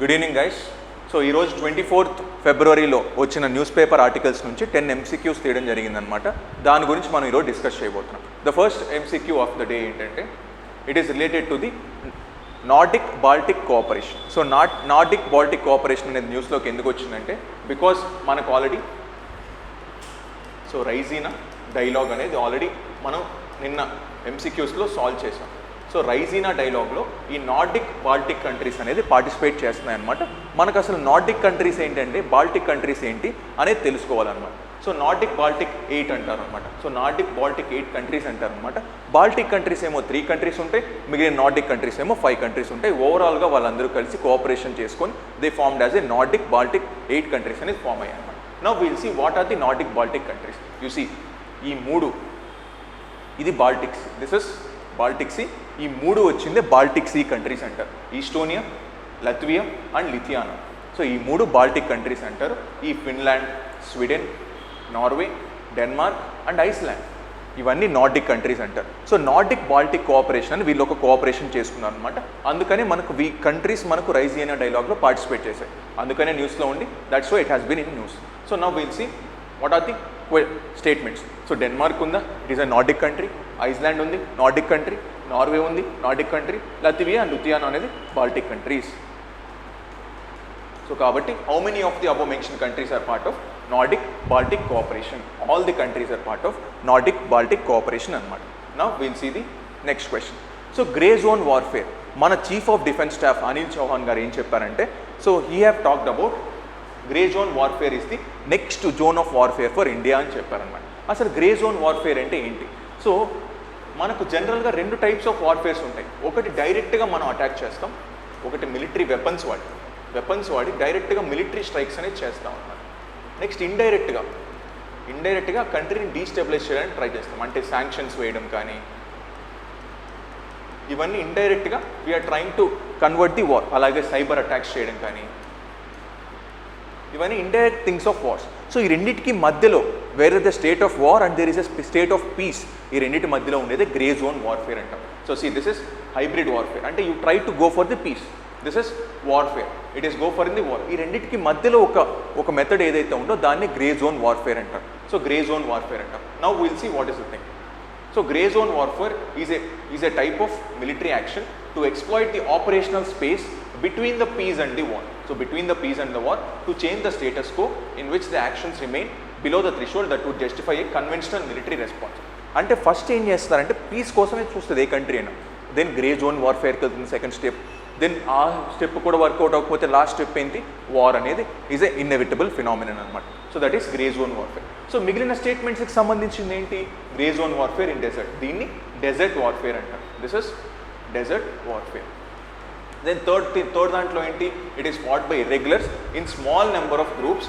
Good evening guys. So ఈరోజు 24th ఫిబ్రవరిలో వచ్చిన న్యూస్ పేపర్ ఆర్టికల్స్ నుంచి 10 MCQs తీయడం జరిగిందనమాట. దాని గురించి మనం ఈరోజు డిస్కస్ చేయబోతున్నాం. The first MCQ of the day ఏంటంటే it is related to the Nordic Baltic cooperation. So Nordic Baltic cooperation అనేది న్యూస్లోకి ఎందుకు వచ్చిందంటే బికాస్ మనకు ఆల్రెడీ రైజీనా డైలాగ్ అనేది ఆల్రెడీ మనం నిన్న MCQsలో సాల్వ్ చేసాం. సో రైజీనా డైలాగ్లో ఈ నార్డిక్ బాల్టిక్ కంట్రీస్ అనేది పార్టిసిపేట్ చేస్తున్నాయి అనమాట. మనకు అసలు నార్డిక్ కంట్రీస్ ఏంటంటే బాల్టిక్ కంట్రీస్ ఏంటి అనేది తెలుసుకోవాలన్నమాట. సో నార్డిక్ బాల్టిక్ 8 అంటారు అనమాట. సో నార్డిక్ బాల్టిక్ 8 కంట్రీస్ అంటారు అనమాట. బాల్టిక్ కంట్రీస్ ఏమో 3 కంట్రీస్ ఉంటాయి, మిగిలిన నార్డిక్ కంట్రీస్ ఏమో 5 కంట్రీస్ ఉంటాయి. ఓవరాల్గా వాళ్ళందరూ కలిసి కోఆపరేషన్ చేసుకొని they formed as a Nordic Baltic 8 countries అనేది ఫామ్ అయ్యాయి అనమాట. Now will see what are the Nordic Baltic countries. You see ఈ మూడు, ఇది Baltics, this is Baltic sea. ఈ మూడు వచ్చిందే బాల్టిక్ సీ కంట్రీస్ అంటారు. Estonia, Latvia and Lithuania. So ఈ మూడు బాల్టిక్ కంట్రీస్ అంటారు. ఈ Finland, Sweden, Norway, Denmark and Iceland ఇవన్నీ నార్డిక్ కంట్రీస్ అంటారు. సో నార్డిక్ బాల్టిక్ కోఆపరేషన్ అని వీళ్ళు ఒక కోఆపరేషన్ చేసుకున్నారు అనమాట. అందుకనే మనకు ఈ కంట్రీస్ మనకు రైజీనా డైలాగ్లో పార్టిసిపేట్ చేశాయి. అందుకనే న్యూస్లో ఉండి that's why it has been in news. So now will see what are the statements. So Denmark ఉందా, it is a Nordic country. Iceland ఉంది, నార్డిక్ కంట్రీ. నార్వే ఉంది, Nordic country. Latvia and Lithuania అనేది Baltic countries. So కాబట్టి how many of the above mention countries are part of Nordic Baltic cooperation? All the countries are part of Nordic Baltic cooperation అనమాట. Now will see the next question. So grey zone warfare, మన chief of defence staff Anil Chauhan garu ఏం చెప్పారంటే, so he have talked about grey zone warfare is the next zone of warfare for India అని చెప్పారనమాట. అసలు grey zone warfare అంటే ఏంటి? So మనకు జనరల్గా 2 టైప్స్ ఆఫ్ వార్ఫేర్స్ ఉంటాయి. ఒకటి డైరెక్ట్గా మనం అటాక్ చేస్తాం, ఒకటి మిలిటరీ వెపన్స్ వాడి డైరెక్ట్గా మిలిటరీ స్ట్రైక్స్ అనేది చేస్తాం అన్నమాట. నెక్స్ట్ ఇండైరెక్ట్గా కంట్రీని డీస్టెబిలైజ్ చేయడానికి ట్రై చేస్తాం, అంటే శాంక్షన్స్ వేయడం కానీ, ఇవన్నీ ఇండైరెక్ట్గా we're trying to convert the war. అలాగే సైబర్ అటాక్స్ చేయడం కానీ, ఇవన్నీ indirect things of wars. So ఈ రెండింటికి మధ్యలో where is the state of war and there is a state of peace, ఈ రెండింటి మధ్యలో ఉండేది గ్రే జోన్ వార్ఫేర్ అంటాం. So see this is hybrid warfare, అంటే you try to go for the peace. This is warfare, it is go for in the war. ఈ రెండింటికి మధ్యలో ఒక మెథడ్ ఏదైతే ఉందో దాన్ని గ్రే జోన్ వార్ఫేర్ అంటాం. సో గ్రే జోన్ వార్ఫేర్ అంటాం. Now will see what is the thing. So grey zone warfare is a type of military action to exploit the operational space between the peace and the war. So between the peace and the war to change the status quo in which the actions remain below the threshold that would justify a conventional military response. అంటే first ఏం చేస్తారంటే peace కోసమే చూస్తుంది ఏ country అయినా. Then grey zone వార్ఫేర్కి వెళ్తుంది second step. Then ఆ స్టెప్ కూడా వర్కౌట్ అవ్వకపోతే లాస్ట్ స్టెప్ ఏంటి, వార్ అనేది ఈజ్ ఎ ఇన్నెవిటబుల్ ఫినామినన్ అనమాట. So that is grey zone warfare. So మిగిలిన స్టేట్మెంట్స్కి సంబంధించింది ఏంటి? Grey zone warfare in desert, దీన్ని డెజర్ట్ వార్ఫేర్ అంటారు. This is desert warfare. Then third దాంట్లో ఏంటి? It is fought by irregulars in small number of groups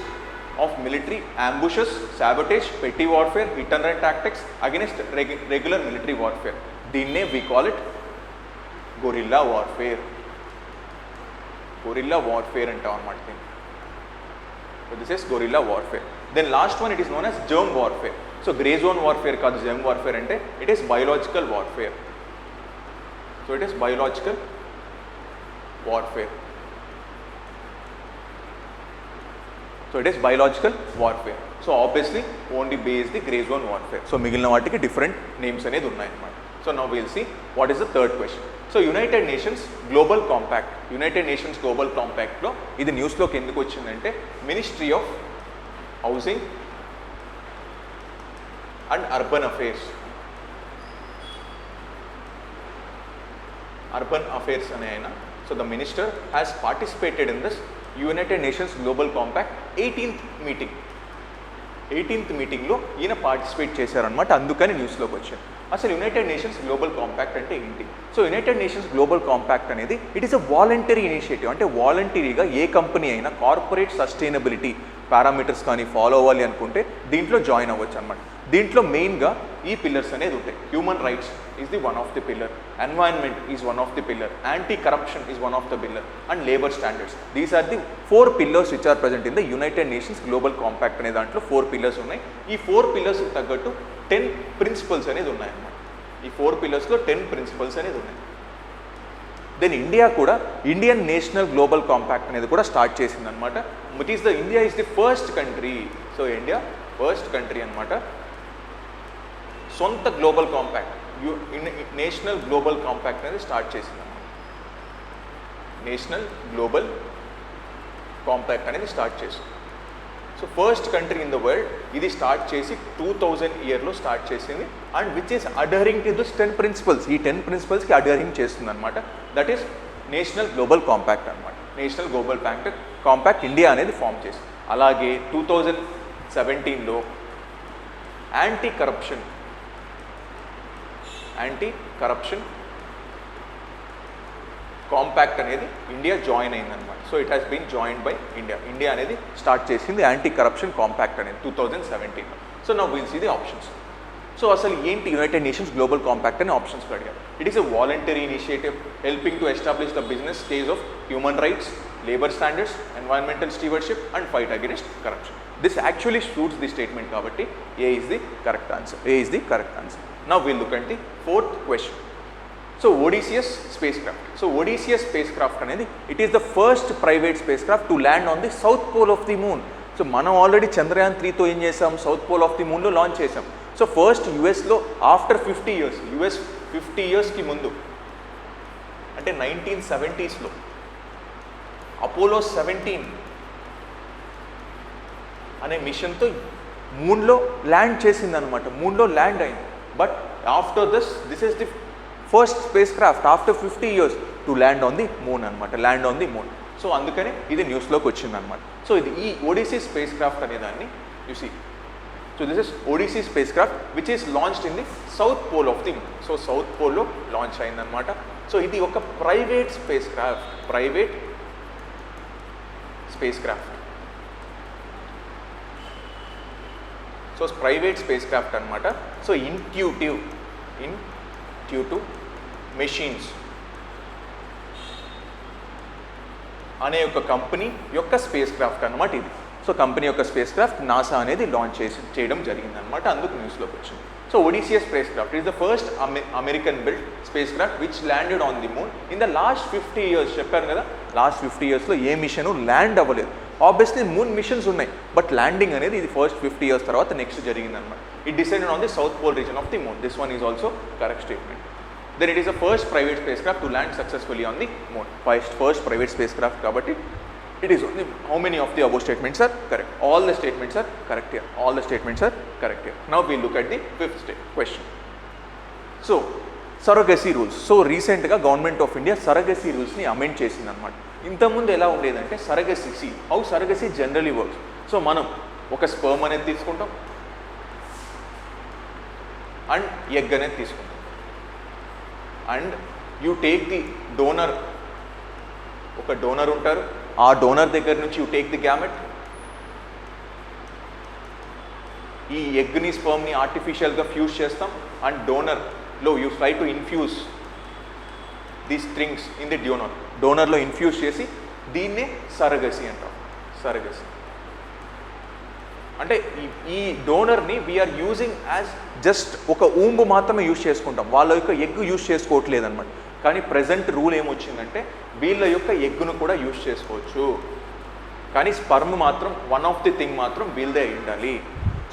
of military ambushes, sabotage, petty warfare, hit and run tactics against regular military warfare. దీన్నే we call it guerrilla warfare. Guerrilla warfare అంటాం అన్నమాట దీన్ని. So this is guerrilla warfare. Then last one it is known as germ warfare. So grey zone warfare కాదు, germ warfare అంటే it is biological warfare. So it is biological warfare. So it is biological warfare. So obviously only B is the gray zone warfare. So మిగిలిన వాటికి different names అనేది ఉన్నాయి అన్నమాట. So now will see what is the third question. So United nations global కాంపాక్ట్లో ఇది న్యూస్లోకి ఎందుకు వచ్చిందంటే ministry of housing and urban affairs అనే ఆయన. So the minister has participated in this United Nations Global Compact 18th మీటింగ్లో ఈయన participate చేశారనమాట. అందుకని న్యూస్లోకి వచ్చింది. అసలు యునైటెడ్ నేషన్స్ గ్లోబల్ కాంపాక్ట్ అంటే ఏంటి? So United nations global compact అనేది it is a voluntary initiative. అంటే వాలంటరీగా ఏ కంపెనీ అయినా కార్పొరేట్ సస్టైనబిలిటీ పారామీటర్స్ కానీ ఫాలో అవ్వాలి అనుకుంటే దీంట్లో జాయిన్ అవ్వచ్చు అనమాట. దీంట్లో మెయిన్గా ఈ పిల్లర్స్ అనేది ఉంటాయి. Human rights is the one of the pillar, environment is one of the pillar, anti corruption is one of the pillar and labour standards. These are the 4 pillars which are present in the United nations global compact అనే దాంట్లో 4 pillars ఉన్నాయి. ఈ 4 pillars తగ్గట్టు 10 principles అనేది ఉన్నాయన్నమాట. ఈ 4 pillars లో 10 principles అనేది ఉన్నాయి. దెన్ ఇండియా కూడా ఇండియన్ నేషనల్ గ్లోబల్ కాంపాక్ట్ అనేది కూడా స్టార్ట్ చేసింది అనమాట. India is the first country. So India first country అనమాట సొంత global compact national global compact అనేది స్టార్ట్ చేసింది. నేషనల్ గ్లోబల్ కాంపాక్ట్ అనేది స్టార్ట్ చేసింది. So first country in the world ఇది స్టార్ట్ చేసి 2000 ఇయర్లో స్టార్ట్ చేసింది. And which is adhering to this 10 principles. ఈ 10 ప్రిన్సిపల్స్కి అడరింగ్ చేస్తుంది అనమాట. That is national global compact అనమాట. నేషనల్ గ్లోబల్ కాంపాక్ట్ ఇండియా అనేది ఫామ్ చేసింది. అలాగే 2017లో యాంటీ కరప్షన్ కాంపాక్ట్ అనేది ఇండియా జాయిన్ అయిందనమాట. So it has been joined by India అనేది స్టార్ట్ చేసింది యాంటీ కరప్షన్ కాంపాక్ట్ అనేది 2017లో. So now will see the options. So అసలు ఏంటి యునైటెడ్ నేషన్స్ గ్లోబల్ కాంపాక్ట్ అనే ఆప్షన్స్ అడిగారు. It is a voluntary initiative helping to establish the business stage of human rights, labour standards, environmental stewardship and fight against corruption. This actually suits the statement కాబట్టి A is the correct answer. Now will look at the 4th question. So ODCS spacecraft. So ODCS spacecraft అనేది it is the first private spacecraft to land on the south pole of the moon. So మనం already Chandrayaan 3తో ఏం చేసాం, south pole of the మూన్లో launch చేసాం. So first యుఎస్లో after 50 years, US 50 ఇయర్స్కి ముందు అంటే 1970sలో అపోలో 17 అనే మిషన్తో మూన్లో ల్యాండ్ చేసిందనమాట. మూన్లో ల్యాండ్ అయింది. But after this is the first space craft after 50 years to land on the moon అనమాట. సో అందుకనే ఇది న్యూస్లోకి వచ్చిందనమాట. సో ఇది ఈ ఓడిసీ స్పేస్ క్రాఫ్ట్ అనే దాన్ని you see. So this is Odyssey spacecraft which is launched in the south pole of the moon. So south పోల్లో launch అయిందనమాట. సో ఇది ఒక private spacecraft. So private spacecraft అనమాట. So intuitive machines అనే ఒక company యొక్క spacecraft అనమాట ఇది. సో కంపెనీ యొక్క స్పేస్ క్రాఫ్ట్ నాసా అనేది లాంచ్ చేయడం జరిగిందనమాట. అందుకు న్యూస్లోకి వచ్చింది. So ODCS spacecraft is the first American build spacecraft which landed on the moon in the last 50 years. చెప్పాను కదా, లాస్ట్ 50 ఇయర్స్లో ఏ మిషన్ ల్యాండ్ అవ్వలేదు. ఆబ్వియస్లీ మూన్ మిషన్స్ ఉన్నాయి, బట్ ల్యాండింగ్ అనేది ఇది ఫస్ట్ 50 ఇయర్స్ తర్వాత నెక్స్ట్ జరిగిందనమాట. It decided on the south pole region of the moon. This one is also correct statement. Then it is the first private spacecraft to land successfully on the moon. First private spacecraft kabatti it is only. How many of the above statements are correct? All the statements are correct here. Now we look at the 5th question. So surrogacy rules. So recent ga government of India surrogacy rules ni amend chesindi anamata. Inta mundu ela undedante surrogacy, see how surrogacy generally works. So manam oka sperm anedi తీసుకుంటాం and egg anedi తీసుకుంటాం. And you take the donor, ఒక donor ఉంటారు, ఆ donor దగ్గర నుంచి you take the gamete. ఈ ఎగ్ని స్పర్మ్ని ఆర్టిఫిషియల్గా fuse చేస్తాం అండ్ డోనర్లో you try to infuse the strings in the డోనర్లో ఇన్ఫ్యూజ్ చేసి దీన్నే సరగసి అంటాం. సరగసి అంటే ఈ డోనర్ని వీఆర్ యూజింగ్ యాజ్ జస్ట్ ఒక ఊంబు మాత్రమే యూజ్ చేసుకుంటాం, వాళ్ళ యొక్క ఎగ్ యూజ్ చేసుకోవట్లేదు అనమాట. కానీ ప్రజెంట్ రూల్ ఏమొచ్చిందంటే వీళ్ళ యొక్క ఎగ్గును కూడా యూజ్ చేసుకోవచ్చు, కానీ స్పర్మ్ మాత్రం వన్ ఆఫ్ ది థింగ్ మాత్రం వీళ్ళదే ఉండాలి.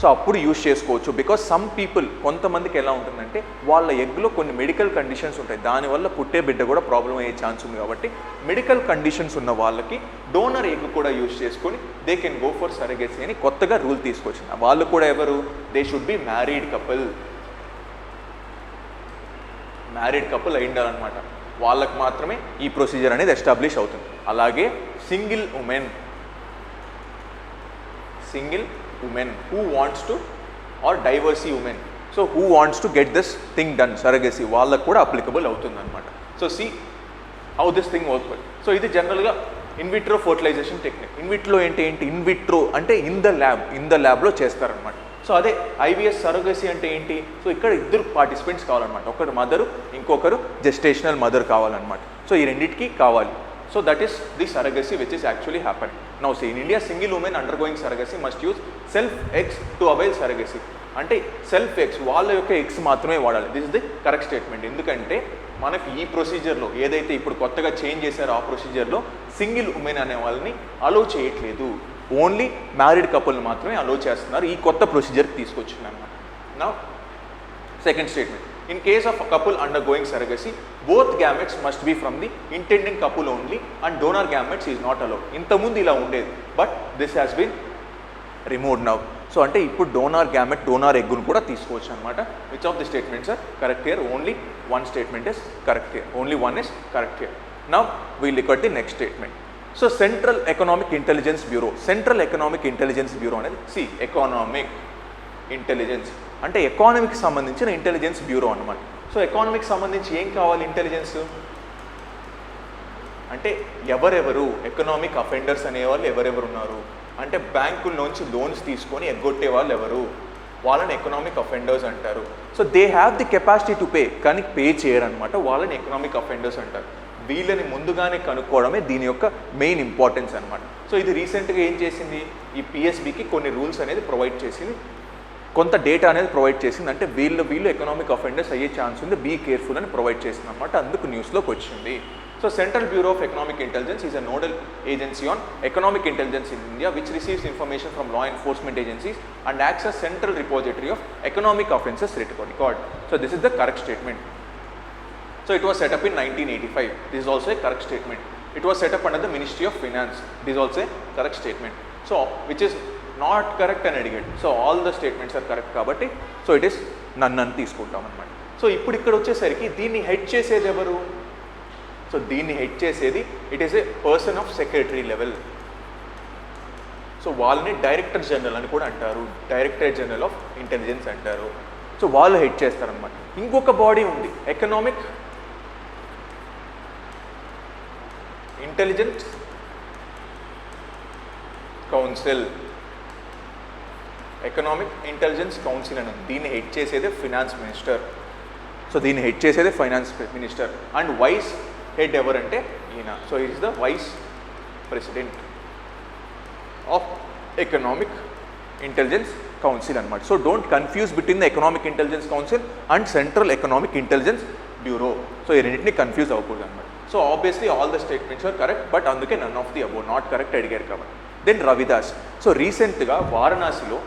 సో అప్పుడు యూజ్ చేసుకోవచ్చు. బికాస్ సమ్ పీపుల్, కొంతమందికి ఎలా ఉంటుందంటే వాళ్ళ ఎగ్లో కొన్ని మెడికల్ కండిషన్స్ ఉంటాయి, దానివల్ల పుట్టే బిడ్డ కూడా ప్రాబ్లం అయ్యే ఛాన్స్ ఉంది. కాబట్టి మెడికల్ కండిషన్స్ ఉన్న వాళ్ళకి డోనర్ ఎగ్ కూడా యూజ్ చేసుకొని they can go for surrogacy అని కొత్తగా రూల్ తీసుకొచ్చింది. వాళ్ళు కూడా ఎవరు, they should be married couple అయి ఉండాలన్నమాట. వాళ్ళకి మాత్రమే ఈ ప్రొసీజర్ అనేది ఎస్టాబ్లిష్ అవుతుంది. అలాగే single women who wants to, or divorcee women, so who wants to get this thing done, surrogacy, వాళ్ళకు కూడా అప్లికబుల్ అవుతుంది అనమాట. So see how this thing works. So ఇది జనరల్గా ఇన్విట్రో ఫర్టిలైజేషన్ టెక్నిక్. ఇన్విట్రో ఏంటి, ఇన్విట్రో అంటే ఇన్ ద ల్యాబ్లో చేస్తారనమాట. సో అదే IVS సరోగసీ అంటే ఏంటి, సో ఇక్కడ ఇద్దరు పార్టిసిపెంట్స్ కావాలన్నమాట, ఒకరు మదరు, ఇంకొకరు జెస్టేషనల్ మదర్ కావాలన్నమాట. సో ఈ రెండింటికి కావాలి. So that is the surrogacy which is actually happening. Now see, in India, single women undergoing surrogacy must use self eggs to avail surrogacy. అంటే సెల్ఫ్ ఎగ్స్, వాళ్ళ యొక్క ఎగ్స్ మాత్రమే వాడాలి. This is the correct statement. ఎందుకంటే మనకి ఈ ప్రొసీజర్లో ఏదైతే ఇప్పుడు కొత్తగా చేంజ్ చేశారో ఆ ప్రొసీజర్లో సింగిల్ ఉమెన్ అనే వాళ్ళని అలో చేయట్లేదు, ఓన్లీ మ్యారీడ్ కపుల్ని మాత్రమే అలో చేస్తున్నారు. ఈ కొత్త ప్రొసీజర్కి తీసుకొచ్చింది అనమాట. నా second statement, in case of couple undergoing surrogacy both gametes must be from the intending couple only and donor gametes is not allowed. ఇంతకుముందు ఇలా ఉండేది, but this has been removed now. So అంటే ఇప్పుడు donor gamete, donor ఎగ్గును కూడా తీసుకోవచ్చు అనమాట. Which of the statements are correct here? Only one statement is correct here. Only one is correct here. Now we'll look at the next statement. So central economic intelligence bureau. Central economic intelligence bureau అనేది economic intelligence అంటే ఎకానమీకి సంబంధించిన intelligence bureau అనమాట. So ఎకానమీకి సంబంధించి ఏం కావాలి intelligence అంటే ఎవరెవరు ఎకనామిక్ అఫెండర్స్ అనేవాళ్ళు ఎవరెవరు ఉన్నారు అంటే బ్యాంకుల్లోంచి లోన్స్ తీసుకొని ఎగ్గొట్టే వాళ్ళు ఎవరు, వాళ్ళని ఎకనామిక్ అఫెండర్స్ అంటారు. So they have the capacity to pay, కానీ పే చేయరు అనమాట, వాళ్ళని ఎకనామిక్ అఫెండర్స్ అంటారు. వీళ్ళని ముందుగానే కనుక్కోవడమే దీని యొక్క మెయిన్ ఇంపార్టెన్స్ అనమాట. సో ఇది రీసెంట్గా ఏం చేసింది, ఈ పిఎస్బికి కొన్ని రూల్స్ అనేది ప్రొవైడ్ చేసింది, కొంత డేటా అనేది ప్రొవైడ్ చేసింది. అంటే వీళ్ళు ఎకనామిక్ అఫెండర్స్ అయ్యే ఛాన్స్ ఉంది, బీ కేర్ఫుల్ అని ప్రొవైడ్ చేసింది అనమాట. అందుకు న్యూస్లోకి వచ్చింది. So Central Bureau of Economic Intelligence is a nodal agency on economic intelligence in India which receives information from law enforcement agencies and acts as central repository of economic offences record. So this is the correct statement. So it was set up in 1985. This is also a correct statement. It was set up under the Ministry of Finance. This is also a correct statement. So which is not correct and adequate. So all the statements are correct kabatti. So it is none తీసుకుంటాం అన్నమాట. So ఇప్పుడు ఇక్కడ వచ్చేసరికి దీన్ని head చేసేది ఎవరు? So దీన్ని head చేసేది it is a person of secretary level. So వాళ్ళని డైరెక్టర్ జనరల్ అని కూడా అంటారు, డైరెక్టర్ జనరల్ ఆఫ్ ఇంటెలిజెన్స్ అంటారు. సో వాళ్ళు హెడ్ చేస్తారనమాట. ఇంకొక బాడీ ఉంది, economic intelligence council. Economic intelligence council అని దీన్ని హెడ్ చేసేదే ఫైనాన్స్ మినిస్టర్. సో దీన్ని హెడ్ చేసేదే finance minister and vice head ఎవరంటే ఈయన. So is the vice president of economic intelligence council అనమాట. So don't confuse between the economic intelligence council and central economic intelligence bureau. So ఈ రెండింటిని confuse అవ్వకూడదు అనమాట. So obviously all the statements are correct, but అందుకే none of the above not correct అడిగారు కాబట్టి. Then Ravidas. So రీసెంట్గా వారణాసిలో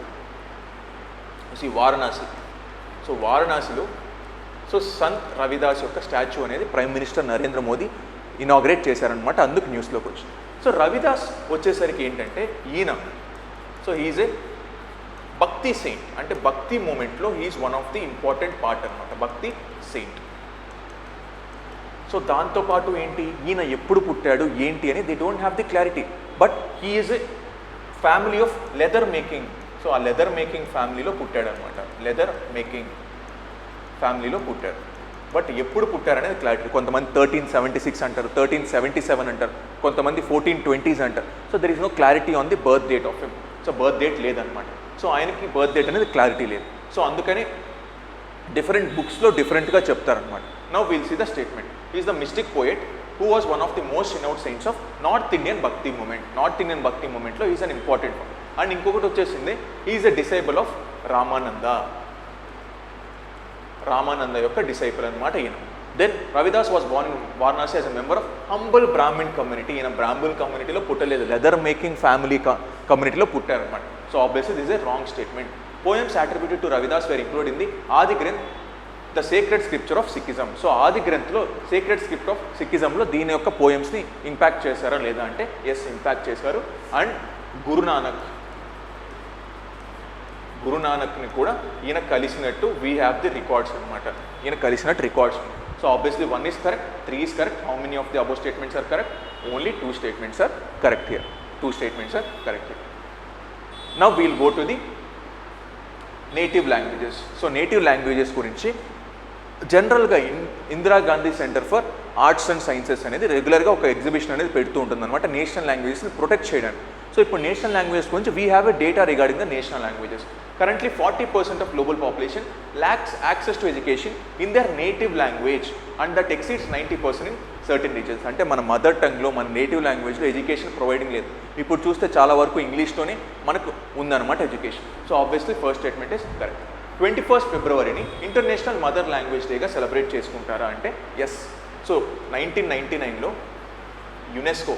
so Sant Ravidas యొక్క స్టాచ్యూ అనేది prime minister Narendra Modi inaugurate చేశారనమాట. అందుకు న్యూస్లోకి వచ్చింది. సో రవిదాస్ వచ్చేసరికి ఏంటంటే ఈయన సో హీఈస్ ఏ భక్తి సెయింట్. అంటే భక్తి మూమెంట్లో he is one of the important part అనమాట, భక్తి సెయింట్. సో దాంతోపాటు ఏంటి, ఈయన ఎప్పుడు పుట్టాడు ఏంటి అని they don't have the clarity, but he is a family of leather making. So ఆ లెదర్ మేకింగ్ ఫ్యామిలీలో పుట్టాడు అనమాట, లెదర్ మేకింగ్ ఫ్యామిలీలో పుట్టారు. బట్ ఎప్పుడు పుట్టారనేది క్లారిటీ. కొంతమంది 1376 అంటారు, 1377 అంటారు, కొంతమంది 1420s అంటారు. So there is no clarity on the birth date of him. So birth date లేదనమాట. సో ఆయనకి బర్త్ డేట్ అనేది క్లారిటీ లేదు. సో అందుకని డిఫరెంట్ బుక్స్లో డిఫరెంట్గా చెప్తారనమాట. Now will see the statement. Is the mystic poet who was one of the most renowned saints of north Indian Bhakti movement. North Indian Bhakti మూమెంట్లో is an important one. And ఇంకొకటి వచ్చేసింది is a disciple of Ramananda. Ramananda యొక్క disciple అనమాట ఈయన. Then Ravidas was born in Varanasi as a member of humble Brahmin community. ఈయన బ్రాహ్మిన్ కమ్యూనిటీలో పుట్టలేదు, leather making family కమ్యూనిటీలో పుట్టారనమాట. So obviously this a wrong statement. Poems attributed to Ravidas were include in the Adi Granth the sacred scripture of Sikhism. So Adi గ్రంథ్లో sacred script of సిక్కిజంలో దీని యొక్క పోయమ్స్ని ఇంపాక్ట్ చేశారా లేదా అంటే ఎస్, ఇంపాక్ట్ చేశారు. అండ్ గురునానక్ని కూడా ఈయన కలిసినట్టు వీ హ్యావ్ ది రికార్డ్స్ అనమాట. ఈయన కలిసినట్టు రికార్డ్స్ ఉన్నాయి. So obviously 1 is correct, 3 is correct. How many of the above statements are correct? Only 2 statements are correct here. 2 statements are correct here. Now we will go to the native languages. So native languages గురించి జనరల్గా Indira Gandhi centre for arts and sciences అనేది రెగ్యులర్గా ఒక exhibition అనేది పెడుతూ ఉంటుంది అనమాట, national లాంగ్వేజెస్ని protect చేయడానికి. సో ఇప్పుడు నేషనల్ లాంగ్వేజెస్ గురించి we have a data regarding the national languages. Currently 40% of global population lacks access to education in their native language and that exceeds 90% in certain regions. అంటే మన mother టంగ్లో, మన native లాంగ్వేజ్లో education providing లేదు. ఇప్పుడు చూస్తే చాలా వరకు ఇంగ్లీష్లోనే మనకు ఉందన్నమాట education. So obviously first statement is correct. 21st ఫిబ్రవరిని ఇంటర్నేషనల్ మదర్ లాంగ్వేజ్ డేగా సెలబ్రేట్ చేసుకుంటారా అంటే ఎస్. సో 1999లో యునెస్కో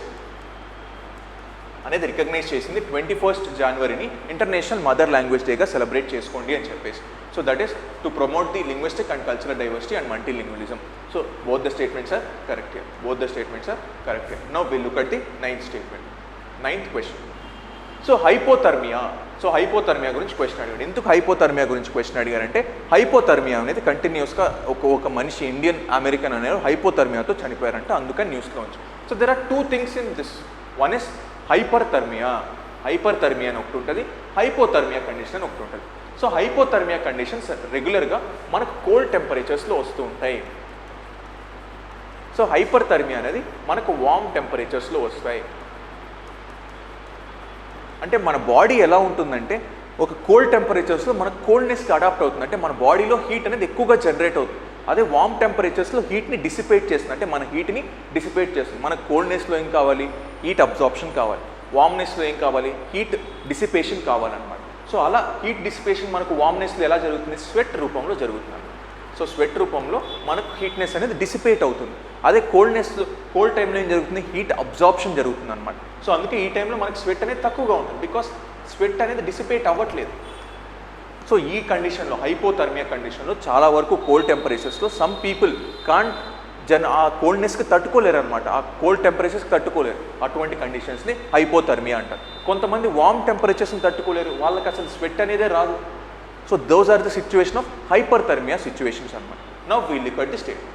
అనేది రికగ్నైజ్ చేసింది 21st జనవరిని ఇంటర్నేషనల్ మదర్ లాంగ్వేజ్ డేగా సెలబ్రేట్ చేసుకోండి అని చెప్పేసి. So that is to promote the linguistic and cultural diversity and multilingualism. So both the statements are correct here. Both the statements are correct here. Now will look at the 9th statement. 9th question. So hypothermia. So hypothermia గురించి question అడిగాడు. ఎందుకు hypothermia గురించి question అడిగారంటే hypothermia అనేది కంటిన్యూస్గా ఒక మనిషి Indian American అనేవారు హైపోథర్మియాతో చనిపోయారంటే అందుకని న్యూస్లో ఉంచి. So there are 2 things in this. One is hyperthermia. Hyperthermia అని ఒకటి ఉంటుంది, హైపోథర్మియా కండిషన్ అని ఒకటి ఉంటుంది. సో హైపోథర్మియా కండిషన్స్ రెగ్యులర్గా మనకు కోల్డ్ టెంపరేచర్స్లో వస్తూ ఉంటాయి. సో హైపర్థర్మియా అనేది మనకు వార్మ్ టెంపరేచర్స్లో వస్తాయి. అంటే మన బాడీ ఎలా ఉంటుందంటే ఒక కోల్డ్ టెంపరేచర్స్లో మనకు కోల్డ్నెస్కి అడాప్ట్ అవుతుంది. అంటే మన బాడీలో హీట్ అనేది ఎక్కువగా జనరేట్ అవుతుంది. అదే వార్మ్ టెంపరేచర్స్లో హీట్ని డిసిపేట్ చేస్తుంది. అంటే మన హీట్ని డిసిపేట్ చేస్తుంది. మనకు కోల్డ్నెస్లో ఏం కావాలి? హీట్ అబ్జార్ప్షన్ కావాలి. వార్మ్నెస్లో ఏం కావాలి? హీట్ డిసిపేషన్ కావాలన్నమాట. సో అలా హీట్ డిసిపేషన్ మనకు వార్మ్నెస్లో ఎలా జరుగుతుంది? స్వెట్ రూపంలో జరుగుతుంది. సో స్వెట్ రూపంలో మనకు హీట్నెస్ అనేది డిసిపేట్ అవుతుంది. అదే కోల్డ్ టైంలో ఏం జరుగుతుంది? హీట్ అబ్జార్ప్షన్ జరుగుతుంది అనమాట. సో అందుకే ఈ టైంలో మనకి స్వెట్ అనేది తక్కువగా ఉంటుంది, బికాస్ స్వెట్ అనేది డిసిపేట్ అవ్వట్లేదు. సో ఈ కండిషన్లో హైపోథర్మియా కండిషన్లో చాలా వరకు కోల్డ్ టెంపరేచర్స్లో సమ్ పీపుల్ కాంట్ ఆ కోల్డ్నెస్కి తట్టుకోలేరు అనమాట. ఆ కోల్డ్ టెంపరేచర్స్కి తట్టుకోలేరు. అటువంటి కండిషన్స్ని హైపోథర్మియా అంటారు. కొంతమంది వార్మ్ టెంపరేచర్స్ని తట్టుకోలేరు, వాళ్ళకి అసలు స్వెట్ అనేదే రాదు. So those are the situation of hyperthermia situations అనమాట. Now we look at the statement.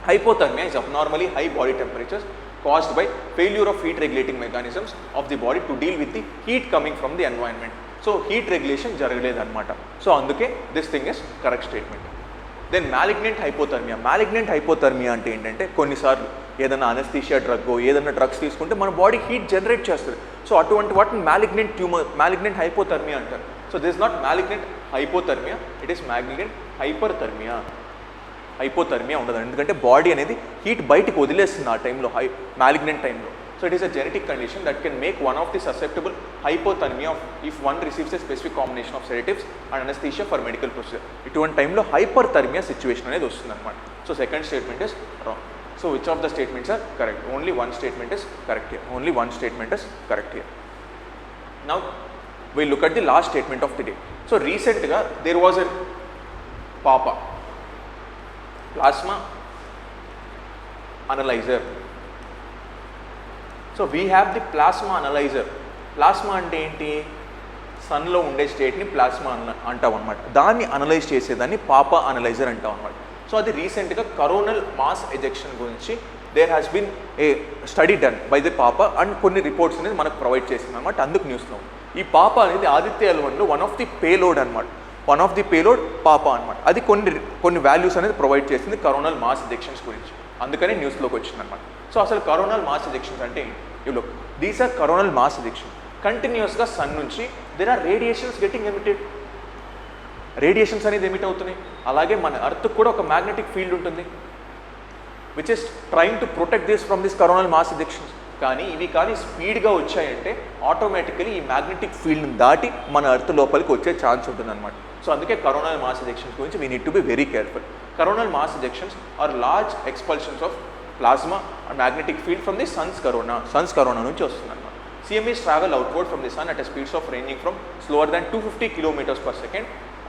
Hypothermia is abnormally high body temperatures caused by failure of heat regulating mechanisms of the body to deal with the heat coming from the environment. So heat regulation jaragaledu anamata. So anduke this thing is correct statement. Then malignant hypothermia. Malignant hypothermia ante entante konni sarlu ఏదైనా anaesthesia drug ఏదైనా drugs తీసుకుంటే మన body heat generate చేస్తుంది. So అటువంటి వాటిని malignant hypothermia అంటారు. So this not malignant hypothermia, it is malignant hyperthermia. Hypothermia ఉండదు, ఎందుకంటే బాడీ అనేది హీట్ బయటికి వదిలేస్తుంది ఆ టైంలో, మ్యాలిగ్నెంట్ టైంలో. So it is a genetic condition that can make one of the susceptible hypothermia if one receives a specific combination of sedatives and anaesthesia for medical procedure. ఇటువంటి టైంలో హైపర్థర్మియా సిచ్యువేషన్ అనేది వస్తుంది అనమాట. So second statement is wrong. So which of the statements are correct? Only one statement is correct here. Only one statement is correct here. Now we look at the last statement of the day. So recently there was a PAPA, plasma analyzer. So we have the plasma analyzer. Plasma ante enti? Sun lo unde state ni plasma antav annamata. Danni analyze chesedanni PAPA analyzer antav annamata. So అది రీసెంట్గా coronal mass ejection గురించి there has been a study done by the PAPA and కొన్ని reports అనేది మనకు provide చేసింది అనమాట. అందుకు న్యూస్లో ఈ పాపా అనేది ఆదిత్య L1లో వన్ ఆఫ్ ది పేలోడ్ అనమాట. One of the payload PAPA అనమాట. అది కొన్ని వాల్యూస్ అనేది ప్రొవైడ్ చేసింది కరోనల్ మాస్ ఎజెక్షన్స్ గురించి, అందుకని న్యూస్లోకి వచ్చింది అనమాట. సో అసలు కరోనల్ మాస్ ఎజెక్షన్స్ అంటే you look, these are coronal mass ejection. కంటిన్యూస్గా సన్ నుంచి there are radiations getting emitted. Radiations అనేది ఎమిట్ అవుతున్నాయి. అలాగే మన అర్త్కి కూడా ఒక మ్యాగ్నెటిక్ ఫీల్డ్ ఉంటుంది which is trying to protect this from this coronal mass ejections. కానీ ఇవి కానీ స్పీడ్గా వచ్చాయంటే ఆటోమేటికలీ ఈ మ్యాగ్నెటిక్ ఫీల్డ్ని దాటి మన అర్త్ లోపలికి వచ్చే ఛాన్స్ ఉంటుంది అనమాట. సో అందుకే కరోనల్ మాస్ ఎజెక్షన్స్ గురించి we need to be very careful. Coronal mass ejections are large expulsions of plasma and magnetic field from the sun's corona నుంచి వస్తుంది అనమాట. CMEs travel outward from the sun at a speeds of ranging from slower than 250 kilometers per second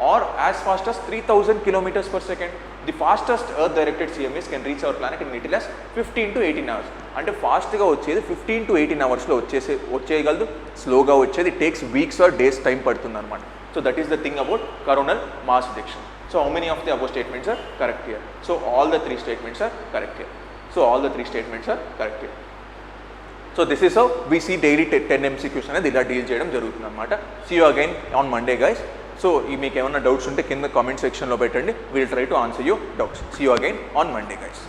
or as fast as 3000 kilometers per second. The fastest earth directed CMEs can reach our planet in little as 15 to 18 hours. అంటే ఫాస్ట్గా వచ్చేది 15 to 18 అవర్స్లో వచ్చేయగలదు. స్లోగా వచ్చేది takes weeks or days time పడుతుంది అనమాట. So that is the thing about coronal mass ejection. So how many of the above statements are correct here? So all the 3 statements are correct here. So all the 3 statements are correct here. So this is how we see daily 10 MCQs అనేది ఇలా deal చేయడం జరుగుతుంది అనమాట. See you again on Monday guys. So మీకు ఏమైనా doubts ఉంటే కింద comment సెక్షన్లో పెట్టండి. Will try to answer your doubts. See you again on Monday guys.